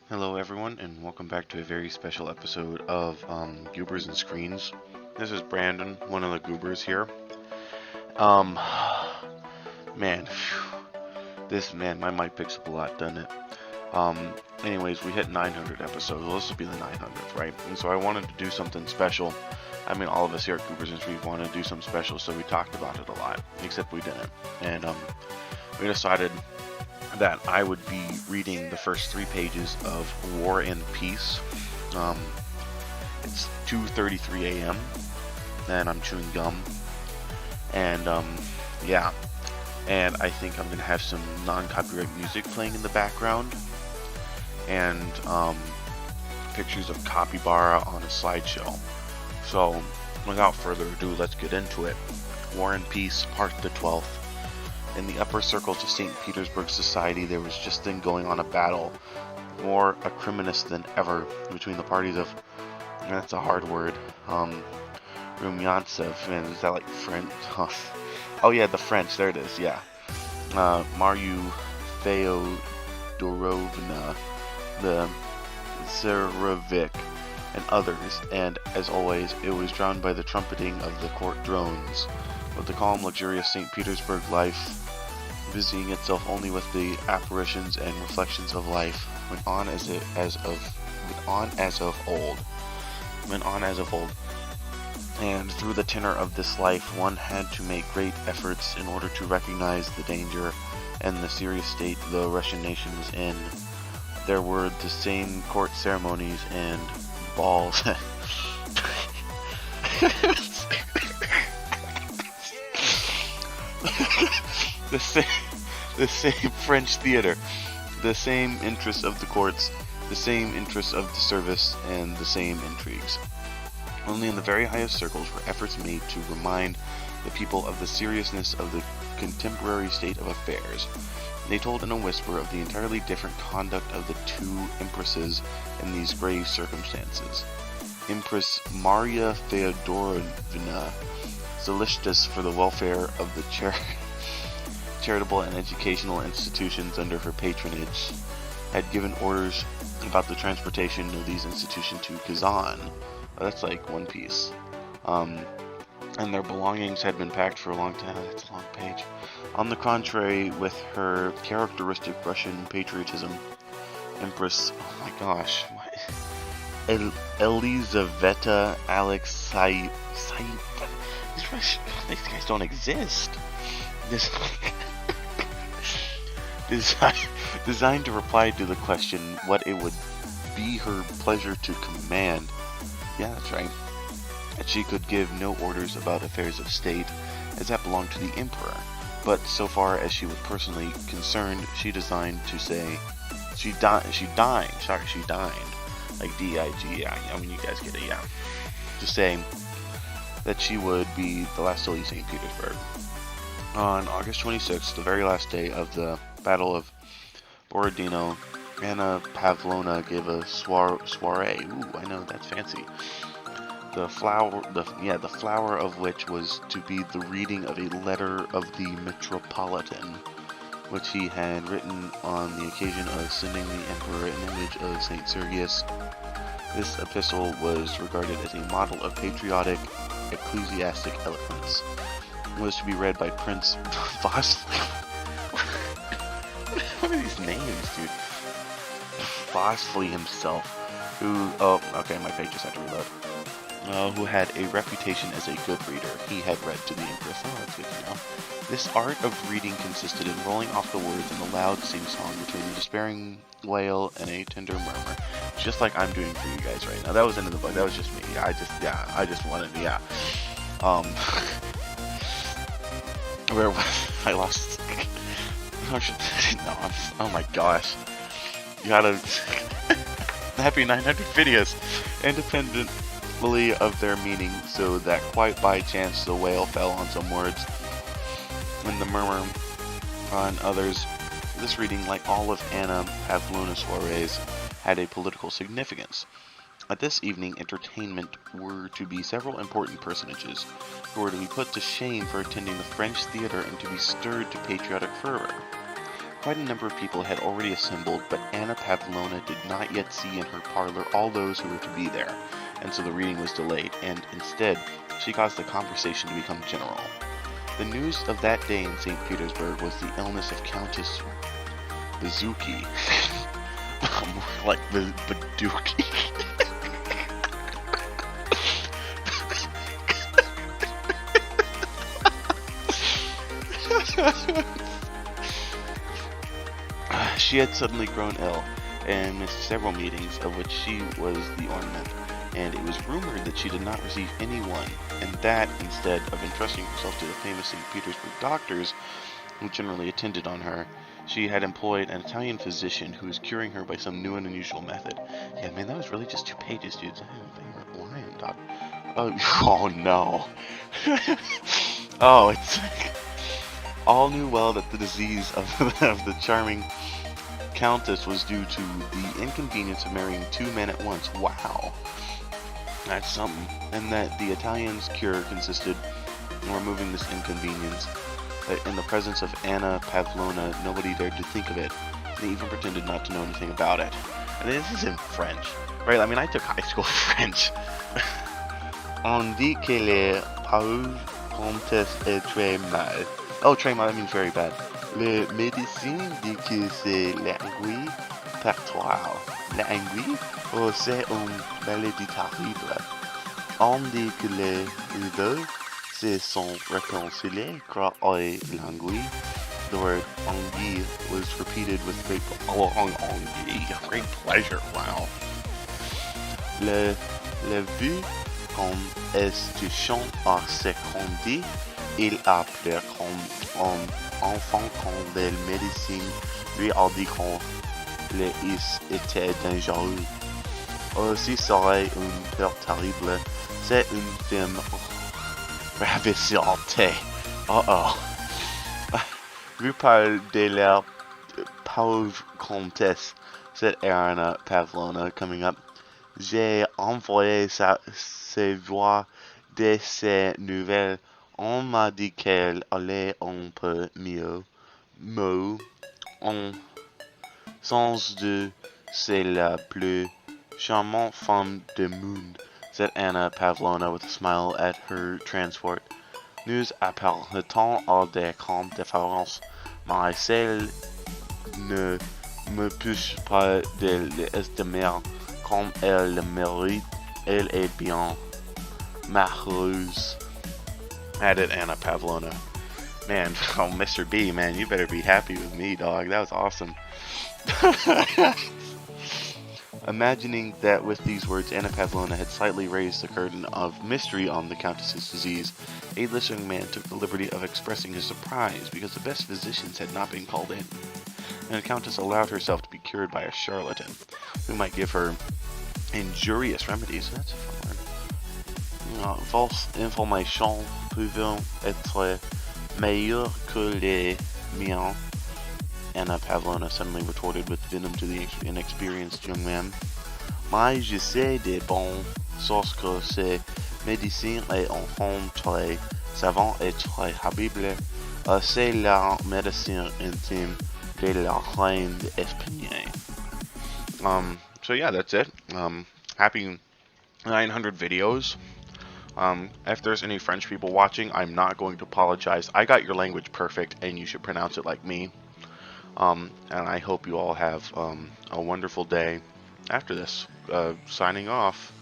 Hello, everyone, and welcome back to a very special episode of Goobers and Screens. This is Brandon, one of the Goobers here. Um, man, my mic picks up a lot, doesn't it? Anyways, we hit 900 episodes. Well, this will be the 900th, right? And so I wanted to do something special. I mean, all of us here at Goobers and Screens wanted to do something special, so we talked about it a lot, except we didn't. And we decided that I would be reading the first 3 pages of War and Peace. It's 2:33 a.m. and I'm chewing gum, and yeah, and I think I'm gonna have some non-copyright music playing in the background, and pictures of capybara on a slideshow. So, without further ado, let's get into it. War and Peace, Part the 12th. In the upper circles of St. Petersburg society, there was just then going on a battle, more acrimonious than ever, between the parties of, that's a hard word, Rumyantsev, man, is that like French? Oh yeah, the French, there it is, yeah. Maryu Feodorovna, the Tsarevic, and others, and, as always, it was drowned by the trumpeting of the court drones. But the calm, luxurious St. Petersburg life, busying itself only with the apparitions and reflections of life, went on as of old. And through the tenor of this life, one had to make great efforts in order to recognize the danger and the serious state the Russian nation was in. There were the same court ceremonies and balls. the same French theater, the same interests of the courts, the same interests of the service, and the same intrigues. Only in the very highest circles were efforts made to remind the people of the seriousness of the contemporary state of affairs. They told in a whisper of the entirely different conduct of the two empresses in these grave circumstances. Empress Maria Feodorovna, solicitous for the welfare of the charitable and educational institutions under her patronage, had given orders about the transportation of these institutions to Kazan. That's like One Piece. And their belongings had been packed for a long time. That's a long page. On the contrary, with her characteristic Russian patriotism, Empress, oh my gosh, Elizaveta Alexei, these guys don't exist. This designed to reply to the question what it would be her pleasure to command. Yeah, that's right. That she could give no orders about affairs of state, as that belonged to the emperor. But so far as she was personally concerned, she designed to say, she dined, like D-I-G, yeah, I mean, you guys get it, yeah. To say that she would be the last to leave St. Petersburg. On August 26th, the very last day of the Battle of Borodino, Anna Pavlovna gave a soiree. Ooh, I know, that's fancy. The flower of which was to be the reading of a letter of the Metropolitan, which he had written on the occasion of sending the emperor an image of St. Sergius. This epistle was regarded as a model of patriotic ecclesiastic eloquence. It was to be read by Prince Vasily. What are these names, dude? Vasily himself, who, oh, okay, my page just had to reload. Who had a reputation as a good reader. He had read to the Empress. Oh, that's good to know. This art of reading consisted in rolling off the words in a loud sing-song between a despairing wail and a tender murmur, just like I'm doing for you guys right now. That was into the book. That was just me. I just wanted, yeah. Where was I? Lost. Oh shit! No, oh my gosh! You gotta happy 900 videos, independently of their meaning, so that quite by chance the wail fell on some words, and the murmur on others. This reading, like all of Anna Pavlovna's soirees, had a political significance. At this evening entertainment were to be several important personages, who were to be put to shame for attending the French theater and to be stirred to patriotic fervor. Quite a number of people had already assembled, but Anna Pavlovna did not yet see in her parlor all those who were to be there, and so the reading was delayed, and instead, she caused the conversation to become general. The news of that day in St. Petersburg was the illness of Countess Bazuki. Like Baduki. She had suddenly grown ill and missed several meetings of which she was the ornament, and it was rumored that she did not receive anyone, and that, instead of entrusting herself to the famous St. Petersburg doctors, who generally attended on her, she had employed an Italian physician who was curing her by some new and unusual method. Yeah, man, that was really just 2 pages, dude. Favorite lion dog. Oh no. Oh, it's like, all knew well that the disease of the charming Countess was due to the inconvenience of marrying 2 men at once. Wow. That's something. And that the Italian's cure consisted in removing this inconvenience. In the presence of Anna Pavlovna, nobody dared to think of it. They even pretended not to know anything about it. And this is in French, right? I mean, I took high school French. On dit que la pauvre comtesse est très mal. Oh, très mal, that means very bad. Le médecin dit que c'est l'anguille pectorale. L'anguille, oh, c'est une maladie terrible. On dit que les deux se sont réconciliés grâce à l'anguille. The word anguille was repeated with great pleasure. Wow. Le vu comme est touchant à ce qu'on dit, il a pleuré comme un enfant quand le médecin lui a dit qu'on le is était dangereux. Aussi serait une peur terrible. C'est une femme ravissante. Vu par de la pauvre comtesse, said Anna Pavlovna, coming up. J'ai envoyé ses voix de ces nouvelles. On m'a dit qu'elle allait un peu mieux. Mot, en sens de c'est la plus charmante femme du monde, said Anna Pavlovna with a smile at her transport. Nous appartenons à des grandes différences, mais celle ne me pousse pas de l'estimer comme elle le mérite. Elle est bien malheureuse, added Anna Pavlovna. Man, oh, Mr. B, man, you better be happy with me, dog. That was awesome. Imagining that with these words Anna Pavlovna had slightly raised the curtain of mystery on the Countess's disease, a listening man took the liberty of expressing his surprise because the best physicians had not been called in, and the Countess allowed herself to be cured by a charlatan, who might give her injurious remedies. That's a fun word. False informations peuvent être meilleures que les miens, Anna Pavlovna suddenly retorted with venom to the inexperienced young man. Mais je sais de bonnes sources que ces médecins et enfants très savants et très habiles. C'est la médecine intime de la reine d'Espagne. So yeah, that's it. Happy 900 videos. If there's any French people watching, I'm not going to apologize. I got your language perfect, and you should pronounce it like me. And I hope you all have a wonderful day after this. Signing off.